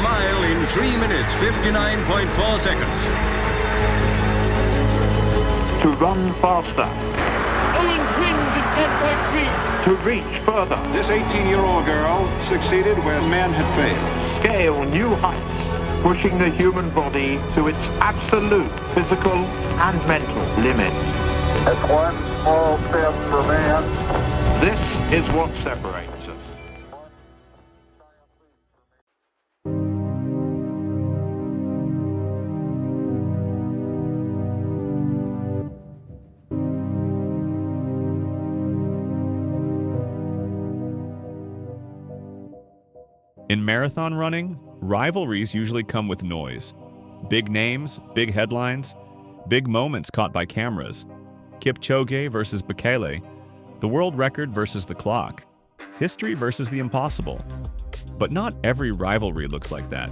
mile in 3 minutes, 59.4 seconds. To run faster. Owens wins in 10.3. To reach further. This 18-year-old girl succeeded where men had failed. Scale new heights, pushing the human body to its absolute physical and mental limits. It's one small step for man. This is what separates us. In marathon running, rivalries usually come with noise. Big names, big headlines, big moments caught by cameras. Kipchoge versus Bekele, the world record versus the clock, history versus the impossible. But not every rivalry looks like that.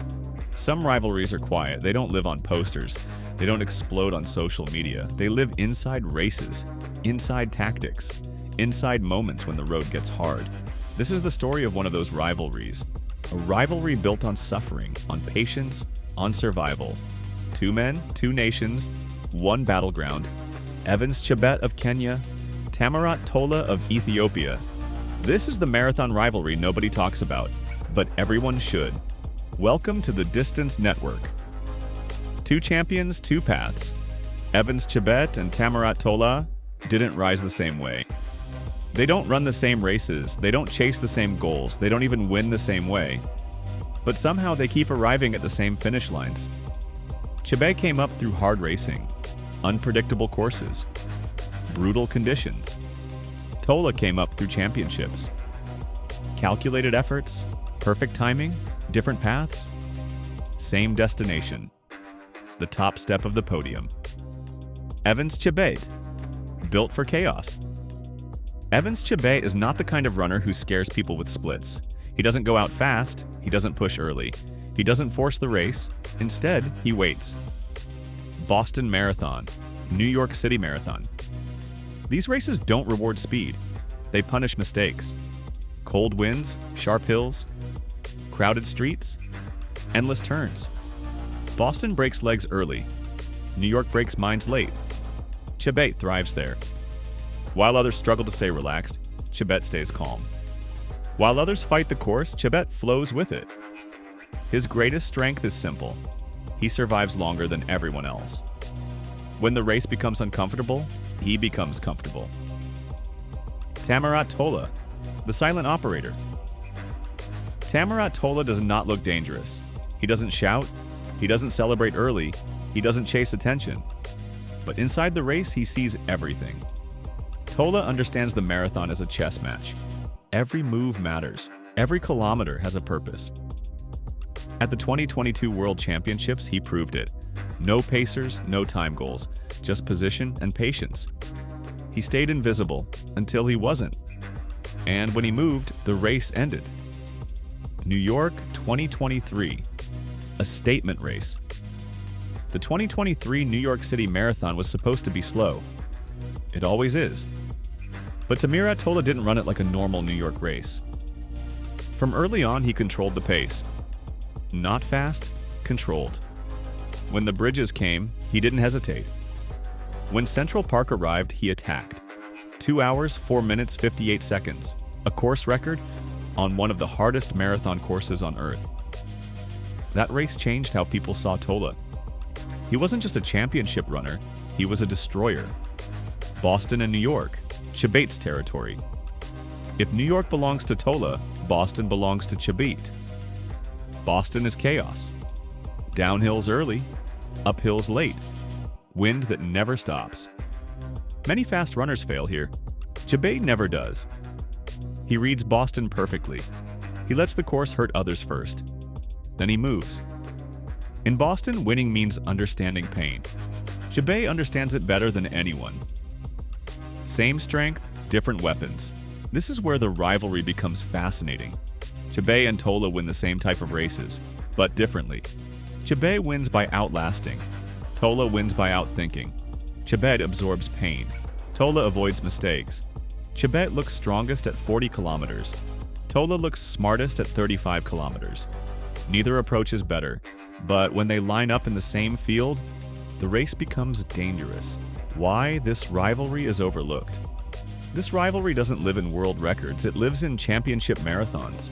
Some rivalries are quiet. They don't live on posters. They don't explode on social media. They live inside races, inside tactics, inside moments when the road gets hard. This is the story of one of those rivalries. A rivalry built on suffering, on patience, on survival. Two men, two nations, one battleground. Evans Chebet of Kenya, Tamarat Tola of Ethiopia. This is the marathon rivalry nobody talks about, but everyone should. Welcome to the Distance Network. Two champions, two paths. Evans Chebet and Tamarat Tola didn't rise the same way. They don't run the same races, they don't chase the same goals, they don't even win the same way. But somehow they keep arriving at the same finish lines. Chebet came up through hard racing, unpredictable courses, brutal conditions. Tola came up through championships. Calculated efforts, perfect timing, different paths, same destination. The top step of the podium. Evans Chebet, built for chaos. Evans Chebet is not the kind of runner who scares people with splits. He doesn't go out fast, he doesn't push early. He doesn't force the race, instead he waits. Boston Marathon, New York City Marathon. These races don't reward speed, they punish mistakes. Cold winds, sharp hills, crowded streets, endless turns. Boston breaks legs early, New York breaks minds late. Chebet thrives there. While others struggle to stay relaxed, Chebet stays calm. While others fight the course, Chebet flows with it. His greatest strength is simple. He survives longer than everyone else. When the race becomes uncomfortable, he becomes comfortable. Tamarat Tola, the silent operator. Tamarat Tola does not look dangerous. He doesn't shout, he doesn't celebrate early, he doesn't chase attention. But inside the race, he sees everything. Tola understands the marathon as a chess match. Every move matters. Every kilometer has a purpose. At the 2022 World Championships, he proved it. No pacers, no time goals, just position and patience. He stayed invisible until he wasn't. And when he moved, the race ended. New York 2023, a statement race. The 2023 New York City Marathon was supposed to be slow. It always is. But Tamarat Tola didn't run it like a normal New York race. From early on, he controlled the pace. Not fast, controlled. When the bridges came, he didn't hesitate. When Central Park arrived, he attacked. 2 hours, 4 minutes, 58 seconds. A course record on one of the hardest marathon courses on Earth. That race changed how people saw Tola. He wasn't just a championship runner, he was a destroyer. Boston and New York, Chebet's territory. If New York belongs to Tola, Boston belongs to Chebet. Boston is chaos. Downhills early, uphills late. Wind that never stops. Many fast runners fail here. Chebet never does. He reads Boston perfectly. He lets the course hurt others first. Then he moves. In Boston, winning means understanding pain. Chebet understands it better than anyone. Same strength, different weapons. This is where the rivalry becomes fascinating. Chebet and Tola win the same type of races, but differently. Chebet wins by outlasting. Tola wins by outthinking. Chebet absorbs pain. Tola avoids mistakes. Chebet looks strongest at 40 kilometers. Tola looks smartest at 35 kilometers. Neither approach is better, but when they line up in the same field, the race becomes dangerous. Why this rivalry is overlooked? This rivalry doesn't live in world records, it lives in championship marathons.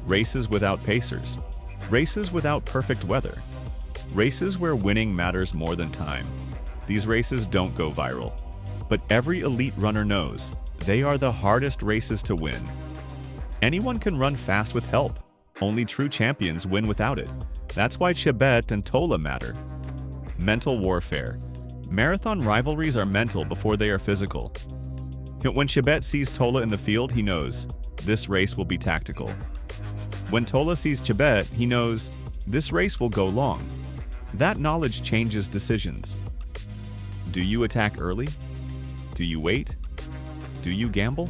Races without pacers. Races without perfect weather. Races where winning matters more than time. These races don't go viral. But every elite runner knows they are the hardest races to win. Anyone can run fast with help. Only true champions win without it. That's why Chebet and Tola matter. Mental warfare. Marathon rivalries are mental before they are physical. When Chebet sees Tola in the field, he knows this race will be tactical. When Tola sees Chebet, he knows this race will go long. That knowledge changes decisions. Do you attack early? Do you wait? Do you gamble?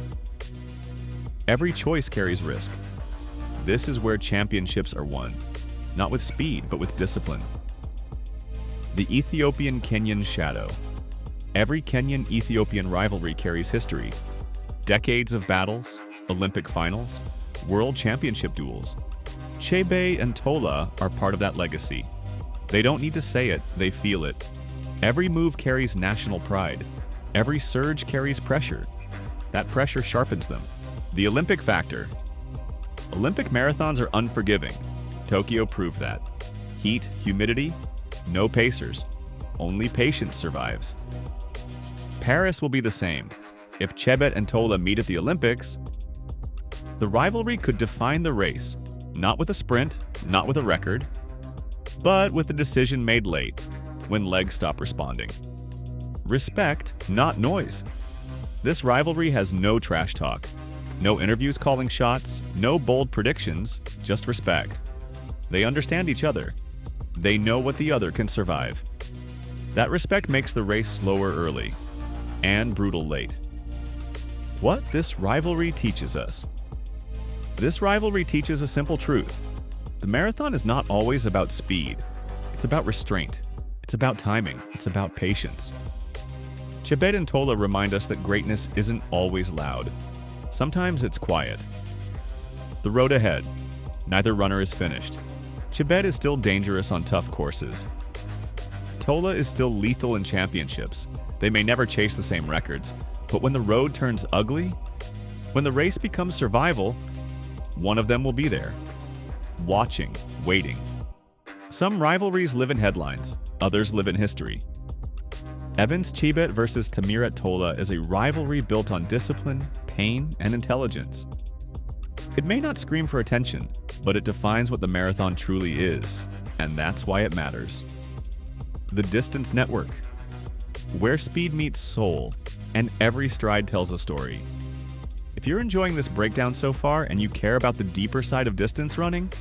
Every choice carries risk. This is where championships are won, not with speed, but with discipline. The Ethiopian-Kenyan shadow. Every Kenyan-Ethiopian rivalry carries history. Decades of battles, Olympic finals, world championship duels. Chebe and Tola are part of that legacy. They don't need to say it, they feel it. Every move carries national pride. Every surge carries pressure. That pressure sharpens them. The Olympic factor. Olympic marathons are unforgiving. Tokyo proved that. Heat, humidity, no pacers. Only patience survives. Paris will be the same. If Chebet and Tola meet at the Olympics, the rivalry could define the race, not with a sprint, not with a record, but with a decision made late, when legs stop responding. Respect, not noise. This rivalry has no trash talk, no interviews calling shots, no bold predictions, just respect. They understand each other. They know what the other can survive. That respect makes the race slower early and brutal late. What this rivalry teaches us. This rivalry teaches a simple truth. The marathon is not always about speed. It's about restraint. It's about timing. It's about patience. Chebet and Tola remind us that greatness isn't always loud. Sometimes it's quiet. The road ahead. Neither runner is finished. Chebet is still dangerous on tough courses. Tola is still lethal in championships. They may never chase the same records, but when the road turns ugly, when the race becomes survival, one of them will be there, watching, waiting. Some rivalries live in headlines, others live in history. Evans Chebet versus Tamirat Tola is a rivalry built on discipline, pain, and intelligence. It may not scream for attention, but it defines what the marathon truly is, and that's why it matters. The Distance Network, where speed meets soul, and every stride tells a story. If you're enjoying this breakdown so far and you care about the deeper side of distance running,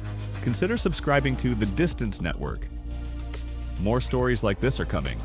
consider subscribing to the Distance Network. More stories like this are coming.